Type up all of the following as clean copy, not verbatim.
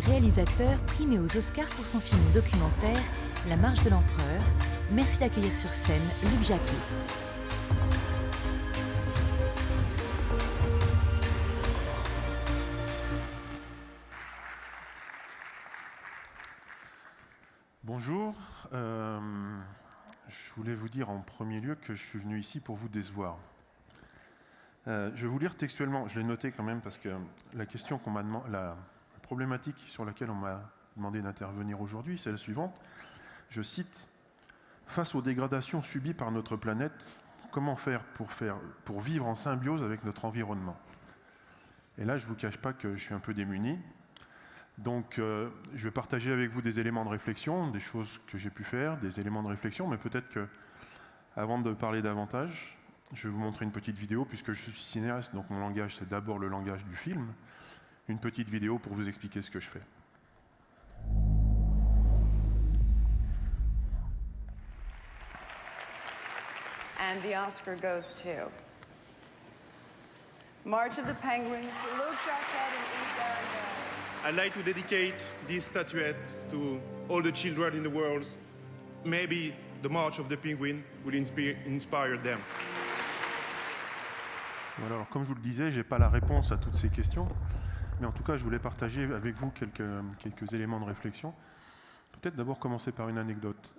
réalisateur primé aux Oscars pour son film documentaire La Marche de l'Empereur. Merci d'accueillir sur scène Luc Jacquet. Bonjour, je voulais vous dire en premier lieu que je suis venu ici pour vous décevoir. Je vais vous lire textuellement, je l'ai noté quand même parce que la question qu'on m'a demandé, la problématique sur laquelle on m'a demandé d'intervenir aujourd'hui, c'est la suivante. Je cite: face aux dégradations subies par notre planète, comment faire pour vivre en symbiose avec notre environnement? Et là, je ne vous cache pas que je suis un peu démuni. Donc, je vais partager avec vous des éléments de réflexion, des choses que j'ai pu faire, des éléments de réflexion, mais peut-être que, avant de parler davantage, je vais vous montrer une petite vidéo, puisque je suis cinéaste, donc mon langage, c'est d'abord le langage du film. Une petite vidéo pour vous expliquer ce que je fais. And the Oscar goes to March of the Penguins, Luc Jacquet and Eve Garrigan. I'd like to dedicate this statuette to all the children in the world. Maybe the March of the Penguin will inspire them. Voilà, alors comme je vous le disais, je n'ai pas la réponse à toutes ces questions, mais en tout cas, je voulais partager avec vous quelques éléments de réflexion. Peut-être d'abord commencer par une anecdote.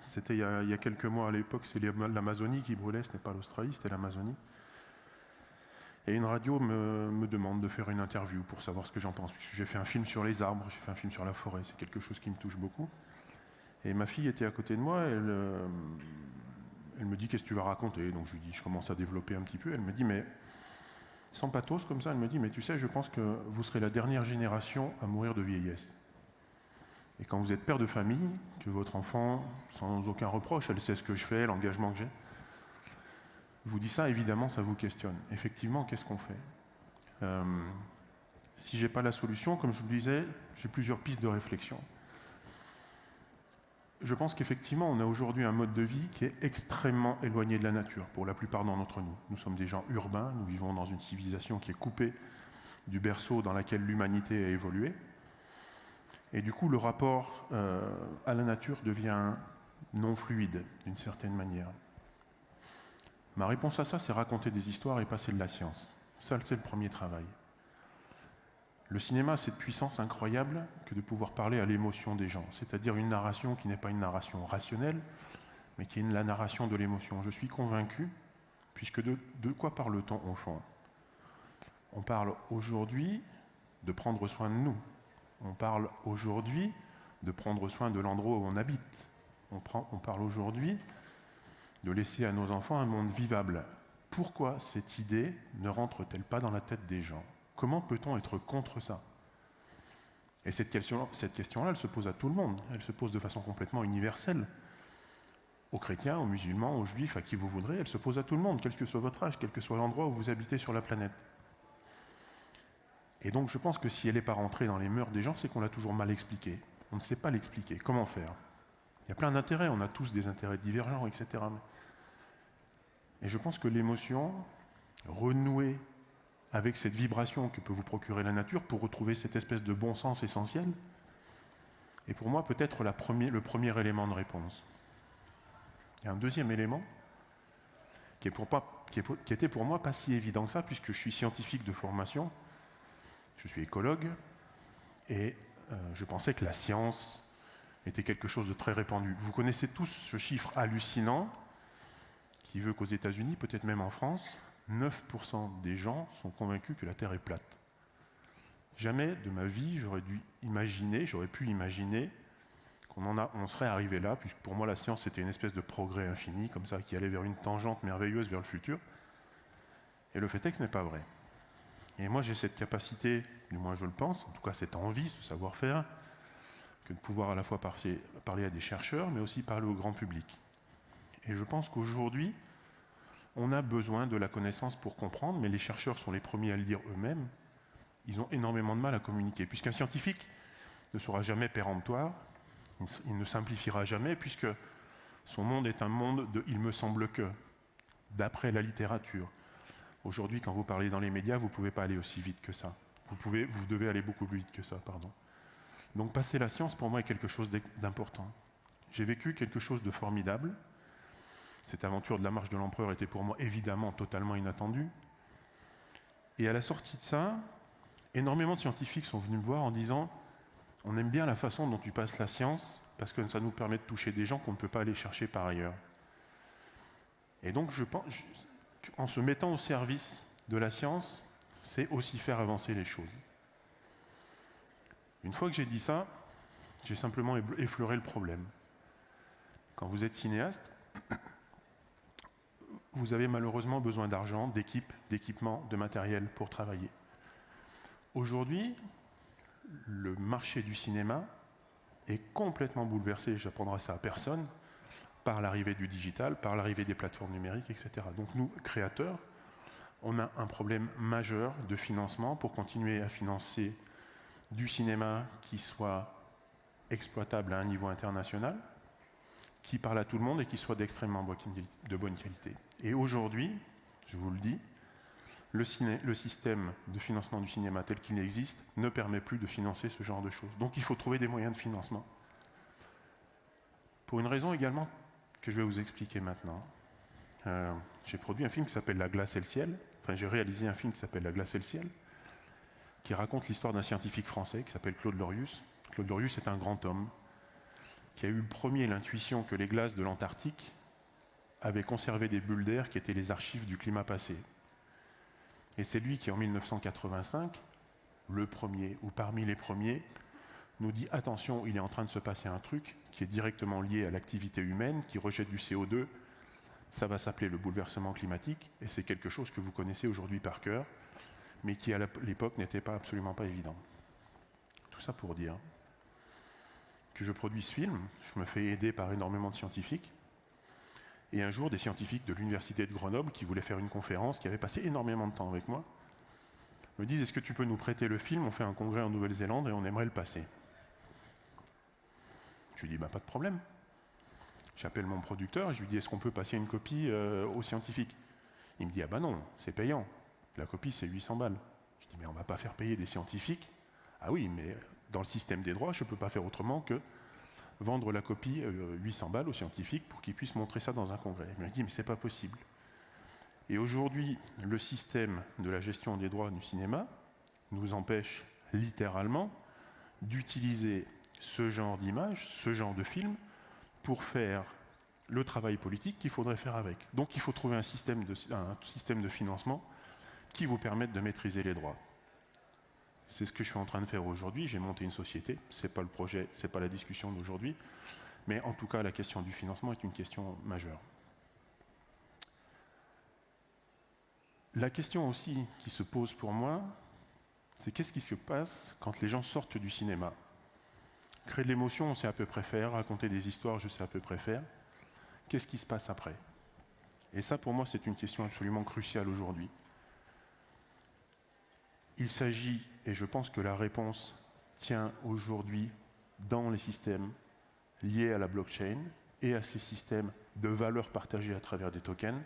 C'était il y a quelques mois à l'époque, c'est l'Amazonie qui brûlait, ce n'est pas l'Australie, c'était l'Amazonie. Et une radio me demande de faire une interview pour savoir ce que j'en pense, puisque j'ai fait un film sur les arbres, j'ai fait un film sur la forêt, c'est quelque chose qui me touche beaucoup. Et ma fille était à côté de moi, elle me dit: qu'est-ce que tu vas raconter? Donc je lui dis, je commence à développer un petit peu, elle me dit, mais sans pathos comme ça, elle me dit, mais tu sais, je pense que vous serez la dernière génération à mourir de vieillesse. Et quand vous êtes père de famille, que votre enfant, sans aucun reproche, elle sait ce que je fais, l'engagement que j'ai, vous dit ça, évidemment, ça vous questionne. Effectivement, qu'est-ce qu'on fait? Si je n'ai pas la solution, comme je vous le disais, j'ai plusieurs pistes de réflexion. Je pense qu'effectivement, on a aujourd'hui un mode de vie qui est extrêmement éloigné de la nature, pour la plupart d'entre nous. Nous sommes des gens urbains, nous vivons dans une civilisation qui est coupée du berceau dans lequel l'humanité a évolué. Et du coup, le rapport à la nature devient non fluide, d'une certaine manière. Ma réponse à ça, c'est raconter des histoires et passer de la science. Ça, c'est le premier travail. Le cinéma a cette puissance incroyable que de pouvoir parler à l'émotion des gens, c'est-à-dire une narration qui n'est pas une narration rationnelle, mais qui est la narration de l'émotion. Je suis convaincu, puisque de quoi parle-t-on au fond? On parle aujourd'hui de prendre soin de nous. On parle aujourd'hui de prendre soin de l'endroit où on habite. On parle aujourd'hui de laisser à nos enfants un monde vivable. Pourquoi cette idée ne rentre-t-elle pas dans la tête des gens? Comment peut-on être contre ça? Et cette question-là, elle se pose à tout le monde. Elle se pose de façon complètement universelle. Aux chrétiens, aux musulmans, aux juifs, à qui vous voudrez, elle se pose à tout le monde, quel que soit votre âge, quel que soit l'endroit où vous habitez sur la planète. Et donc je pense que si elle n'est pas rentrée dans les mœurs des gens, c'est qu'on l'a toujours mal expliquée. On ne sait pas l'expliquer. Comment faire? Il y a plein d'intérêts, on a tous des intérêts divergents, etc. Et je pense que l'émotion, renouée avec cette vibration que peut vous procurer la nature pour retrouver cette espèce de bon sens essentiel, est pour moi peut-être le premier élément de réponse. Il y a un deuxième élément qui était pour moi pas si évident que ça, puisque je suis scientifique de formation, je suis écologue, et je pensais que la science était quelque chose de très répandu. Vous connaissez tous ce chiffre hallucinant qui veut qu'aux États-Unis, peut-être même en France, 9% des gens sont convaincus que la Terre est plate. Jamais de ma vie, j'aurais pu imaginer qu'on serait arrivé là, puisque pour moi la science c'était une espèce de progrès infini, comme ça, qui allait vers une tangente merveilleuse vers le futur. Et le fait est que ce n'est pas vrai. Et moi j'ai cette capacité, du moins je le pense, en tout cas cette envie, ce savoir-faire, que de pouvoir à la fois parler à des chercheurs, mais aussi parler au grand public. Et je pense qu'aujourd'hui, on a besoin de la connaissance pour comprendre, mais les chercheurs sont les premiers à le dire eux-mêmes, ils ont énormément de mal à communiquer, puisqu'un scientifique ne sera jamais péremptoire, il ne simplifiera jamais, puisque son monde est un monde de « il me semble que », d'après la littérature. Aujourd'hui, quand vous parlez dans les médias, vous ne pouvez pas aller aussi vite que ça. Vous devez aller beaucoup plus vite que ça, pardon. Donc passer la science, pour moi, est quelque chose d'important. J'ai vécu quelque chose de formidable. Cette aventure de la marche de l'empereur était pour moi évidemment totalement inattendue. Et à la sortie de ça, énormément de scientifiques sont venus me voir en disant « On aime bien la façon dont tu passes la science parce que ça nous permet de toucher des gens qu'on ne peut pas aller chercher par ailleurs. » Et donc je pense, en se mettant au service de la science, c'est aussi faire avancer les choses. Une fois que j'ai dit ça, j'ai simplement effleuré le problème. Quand vous êtes cinéaste, vous avez malheureusement besoin d'argent, d'équipements, de matériel pour travailler. Aujourd'hui, le marché du cinéma est complètement bouleversé, j'apprendrai ça à personne, par l'arrivée du digital, par l'arrivée des plateformes numériques, etc. Donc nous, créateurs, on a un problème majeur de financement pour continuer à financer du cinéma qui soit exploitable à un niveau international, qui parle à tout le monde et qui soit d'extrêmement de bonne qualité. Et aujourd'hui, je vous le dis, le système de financement du cinéma tel qu'il existe ne permet plus de financer ce genre de choses. Donc il faut trouver des moyens de financement. Pour une raison également que je vais vous expliquer maintenant. J'ai produit un film qui s'appelle La glace et le ciel. Enfin, j'ai réalisé un film qui s'appelle La glace et le ciel, qui raconte l'histoire d'un scientifique français qui s'appelle Claude Lorius. Claude Lorius est un grand homme qui a eu le premier l'intuition que les glaces de l'Antarctique avaient conservé des bulles d'air qui étaient les archives du climat passé. Et c'est lui qui, en 1985, le premier, ou parmi les premiers, nous dit « Attention, il est en train de se passer un truc qui est directement lié à l'activité humaine, qui rejette du CO2. Ça va s'appeler le bouleversement climatique, et c'est quelque chose que vous connaissez aujourd'hui par cœur, mais qui, à l'époque, n'était absolument pas évident. » Tout ça pour dire que je produis ce film, je me fais aider par énormément de scientifiques, et un jour, des scientifiques de l'université de Grenoble, qui voulaient faire une conférence, qui avaient passé énormément de temps avec moi, me disent « Est-ce que tu peux nous prêter le film? On fait un congrès en Nouvelle-Zélande et on aimerait le passer. » Je lui dis « Pas de problème. » J'appelle mon producteur et je lui dis « Est-ce qu'on peut passer une copie aux scientifiques ?» Il me dit « Ah bah non, c'est payant. La copie, c'est 800 balles. » Je dis « Mais on ne va pas faire payer des scientifiques. » « Ah oui, mais dans le système des droits, je ne peux pas faire autrement que vendre la copie 800 balles aux scientifiques pour qu'ils puissent montrer ça dans un congrès. » Il me dit « Mais c'est pas possible. » Et aujourd'hui, le système de la gestion des droits du cinéma nous empêche littéralement d'utiliser ce genre d'image, ce genre de film, pour faire le travail politique qu'il faudrait faire avec. Donc il faut trouver un système de financement qui vous permette de maîtriser les droits. C'est ce que je suis en train de faire aujourd'hui. J'ai monté une société, ce n'est pas le projet, ce n'est pas la discussion d'aujourd'hui, mais en tout cas la question du financement est une question majeure. La question aussi qui se pose pour moi, c'est qu'est-ce qui se passe quand les gens sortent du cinéma? Créer de l'émotion, on sait à peu près faire, raconter des histoires, je sais à peu près faire. Qu'est-ce qui se passe après? Et ça, pour moi, c'est une question absolument cruciale aujourd'hui. Il s'agit, et je pense que la réponse tient aujourd'hui dans les systèmes liés à la blockchain et à ces systèmes de valeurs partagées à travers des tokens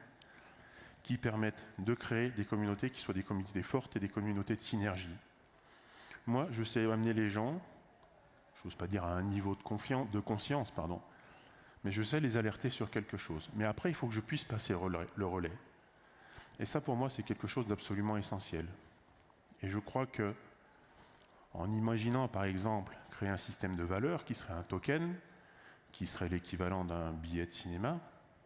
qui permettent de créer des communautés qui soient des communautés fortes et des communautés de synergie. Moi, je sais amener les gens, je n'ose pas dire à un niveau de conscience, mais je sais les alerter sur quelque chose. Mais après, il faut que je puisse passer le relais. Et ça, pour moi, c'est quelque chose d'absolument essentiel. Et je crois que, en imaginant, par exemple, créer un système de valeurs qui serait un token, qui serait l'équivalent d'un billet de cinéma,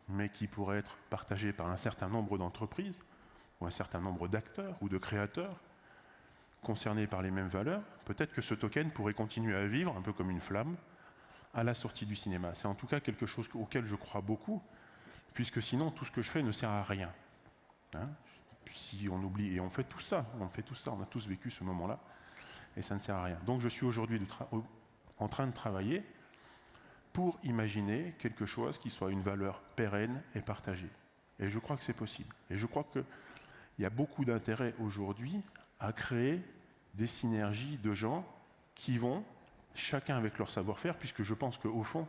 mais qui pourrait être partagé par un certain nombre d'entreprises, ou un certain nombre d'acteurs ou de créateurs, concernés par les mêmes valeurs, peut-être que ce token pourrait continuer à vivre, un peu comme une flamme, à la sortie du cinéma. C'est en tout cas quelque chose auquel je crois beaucoup, puisque sinon tout ce que je fais ne sert à rien. Si on oublie, et on fait tout ça, on a tous vécu ce moment-là, et ça ne sert à rien. Donc je suis aujourd'hui en train de travailler pour imaginer quelque chose qui soit une valeur pérenne et partagée. Et je crois que c'est possible. Et je crois qu'il y a beaucoup d'intérêt aujourd'hui à créer des synergies de gens qui vont, chacun avec leur savoir-faire, puisque je pense qu'au fond,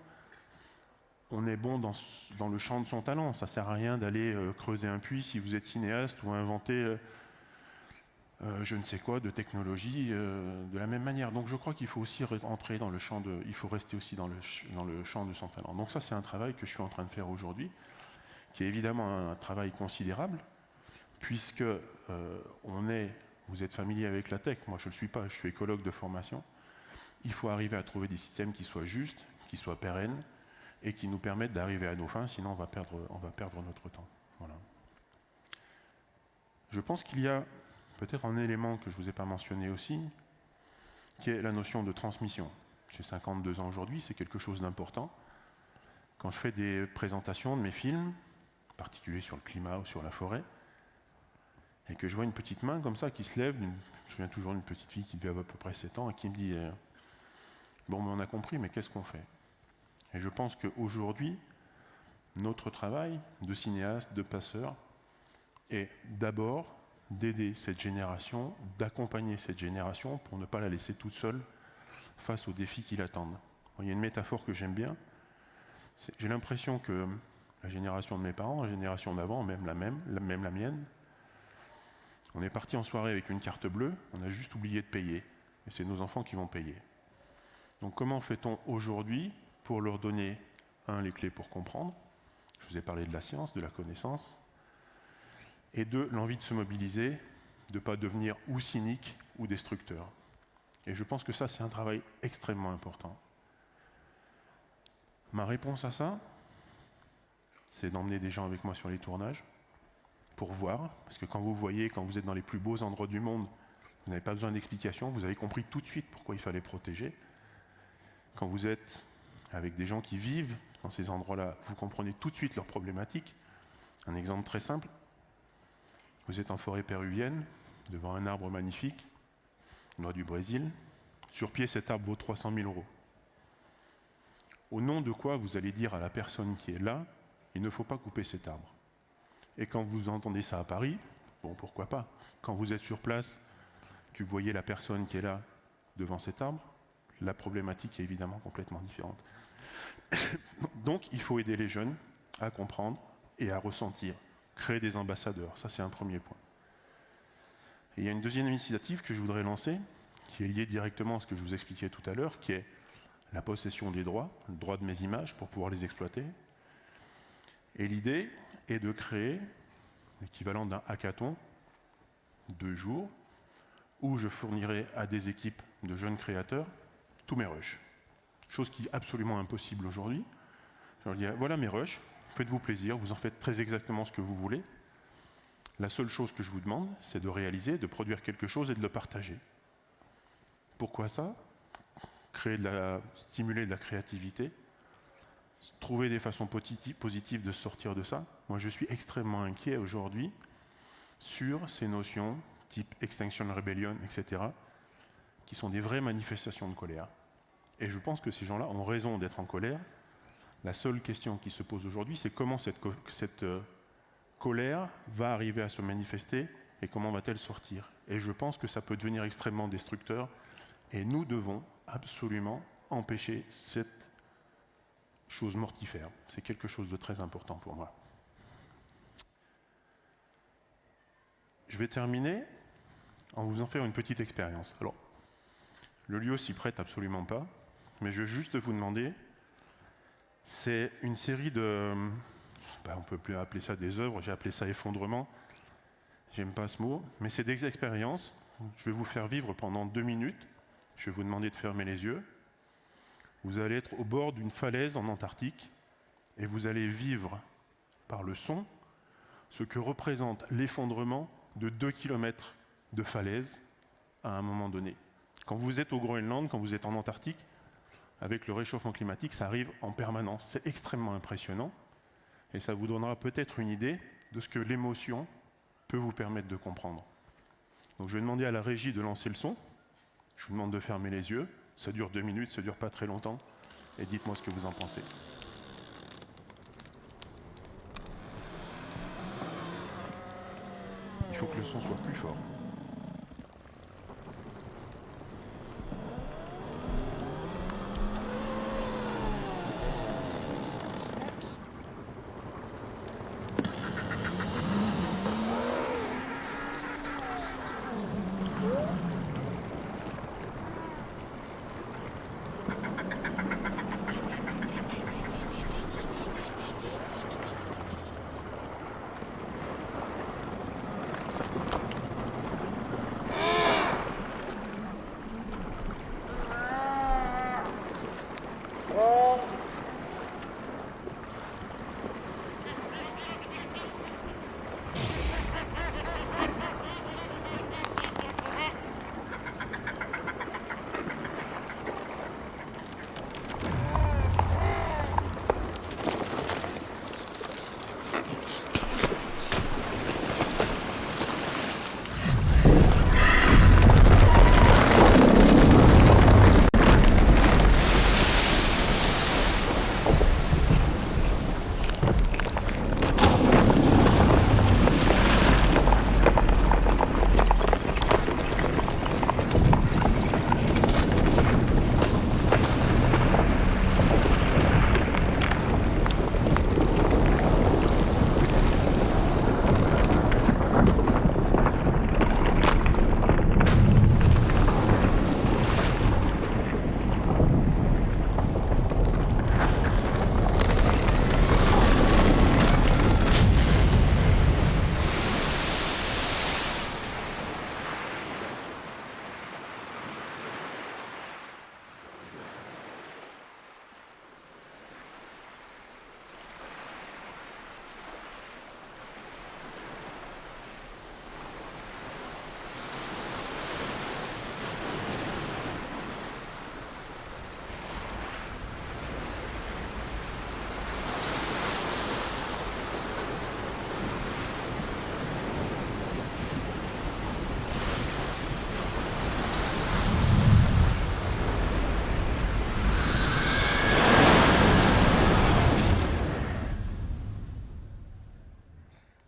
on est bon dans le champ de son talent. Ça ne sert à rien d'aller creuser un puits si vous êtes cinéaste ou inventer je ne sais quoi, de technologie, de la même manière. Donc je crois qu'il faut aussi entrer dans le champ il faut rester aussi dans le champ de son talent. Donc ça, c'est un travail que je suis en train de faire aujourd'hui, qui est évidemment un travail considérable, puisque vous êtes familier avec la tech, moi je ne le suis pas, je suis écologue de formation. Il faut arriver à trouver des systèmes qui soient justes, qui soient pérennes, et qui nous permettent d'arriver à nos fins, sinon on va perdre notre temps. Voilà. Je pense qu'il y a peut-être un élément que je ne vous ai pas mentionné aussi, qui est la notion de transmission. J'ai 52 ans aujourd'hui, c'est quelque chose d'important. Quand je fais des présentations de mes films, en particulier sur le climat ou sur la forêt, et que je vois une petite main comme ça qui se lève, je me souviens toujours d'une petite fille qui devait avoir à peu près 7 ans, et qui me dit « Bon, on a compris, mais qu'est-ce qu'on fait ?» Et je pense qu'aujourd'hui, notre travail de cinéaste, de passeur, est d'abord d'aider cette génération, d'accompagner cette génération pour ne pas la laisser toute seule face aux défis qui l'attendent. Il y a une métaphore que j'aime bien. J'ai l'impression que la génération de mes parents, la génération d'avant, même la mienne, on est parti en soirée avec une carte bleue, on a juste oublié de payer. Et c'est nos enfants qui vont payer. Donc comment fait-on aujourd'hui pour leur donner, les clés pour comprendre, je vous ai parlé de la science, de la connaissance, et de l'envie de se mobiliser, de ne pas devenir ou cynique ou destructeur. Et je pense que ça, c'est un travail extrêmement important. Ma réponse à ça, c'est d'emmener des gens avec moi sur les tournages, pour voir, parce que quand vous êtes dans les plus beaux endroits du monde, vous n'avez pas besoin d'explication, vous avez compris tout de suite pourquoi il fallait protéger. Quand vous êtes avec des gens qui vivent dans ces endroits-là, vous comprenez tout de suite leurs problématiques. Un exemple très simple, vous êtes en forêt péruvienne, devant un arbre magnifique, noix du Brésil, sur pied cet arbre vaut 300 000 €. Au nom de quoi vous allez dire à la personne qui est là, il ne faut pas couper cet arbre. Et quand vous entendez ça à Paris, bon pourquoi pas, quand vous êtes sur place, que vous voyez la personne qui est là devant cet arbre, la problématique est évidemment complètement différente. Donc il faut aider les jeunes à comprendre et à ressentir, créer des ambassadeurs, ça c'est un premier point. Et il y a une deuxième initiative que je voudrais lancer, qui est liée directement à ce que je vous expliquais tout à l'heure, qui est la possession des droits, le droit de mes images pour pouvoir les exploiter. Et l'idée est de créer l'équivalent d'un hackathon, 2 jours, où je fournirai à des équipes de jeunes créateurs tous mes rushs. Chose qui est absolument impossible aujourd'hui. Je leur dis, voilà mes rushs, faites-vous plaisir, vous en faites très exactement ce que vous voulez. La seule chose que je vous demande, c'est de réaliser, de produire quelque chose et de le partager. Pourquoi ça ? Stimuler de la créativité, trouver des façons positives de sortir de ça. Moi, je suis extrêmement inquiet aujourd'hui sur ces notions type Extinction Rebellion, etc., qui sont des vraies manifestations de colère. Et je pense que ces gens-là ont raison d'être en colère. La seule question qui se pose aujourd'hui, c'est comment cette colère va arriver à se manifester et comment va-t-elle sortir. Et je pense que ça peut devenir extrêmement destructeur et nous devons absolument empêcher cette chose mortifère. C'est quelque chose de très important pour moi. Je vais terminer en vous en faire une petite expérience. Alors, le lieu s'y prête absolument pas, mais je veux juste vous demander, c'est une série de... on ne peut plus appeler ça des œuvres, j'ai appelé ça effondrement, j'aime pas ce mot, mais c'est des expériences. Je vais vous faire vivre pendant 2 minutes, je vais vous demander de fermer les yeux. Vous allez être au bord d'une falaise en Antarctique et vous allez vivre par le son ce que représente l'effondrement de 2 km de falaise à un moment donné. Quand vous êtes au Groenland, quand vous êtes en Antarctique, avec le réchauffement climatique, ça arrive en permanence. C'est extrêmement impressionnant et ça vous donnera peut-être une idée de ce que l'émotion peut vous permettre de comprendre. Donc je vais demander à la régie de lancer le son. Je vous demande de fermer les yeux. Ça dure 2 minutes, ça ne dure pas très longtemps. Et dites-moi ce que vous en pensez. Il faut que le son soit plus fort.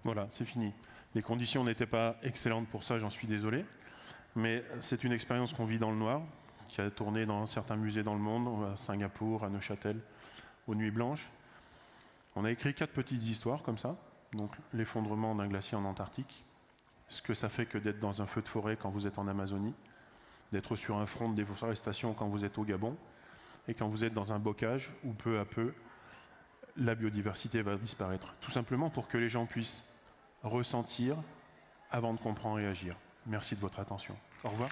Voilà, c'est fini. Les conditions n'étaient pas excellentes pour ça, j'en suis désolé. Mais c'est une expérience qu'on vit dans le noir, qui a tourné dans certains musées dans le monde, à Singapour, à Neuchâtel, aux Nuits Blanches. On a écrit 4 petites histoires comme ça. Donc l'effondrement d'un glacier en Antarctique, ce que ça fait que d'être dans un feu de forêt quand vous êtes en Amazonie, d'être sur un front de déforestation quand vous êtes au Gabon, et quand vous êtes dans un bocage où peu à peu la biodiversité va disparaître. Tout simplement pour que les gens puissent ressentir avant de comprendre et agir. Merci de votre attention. Au revoir.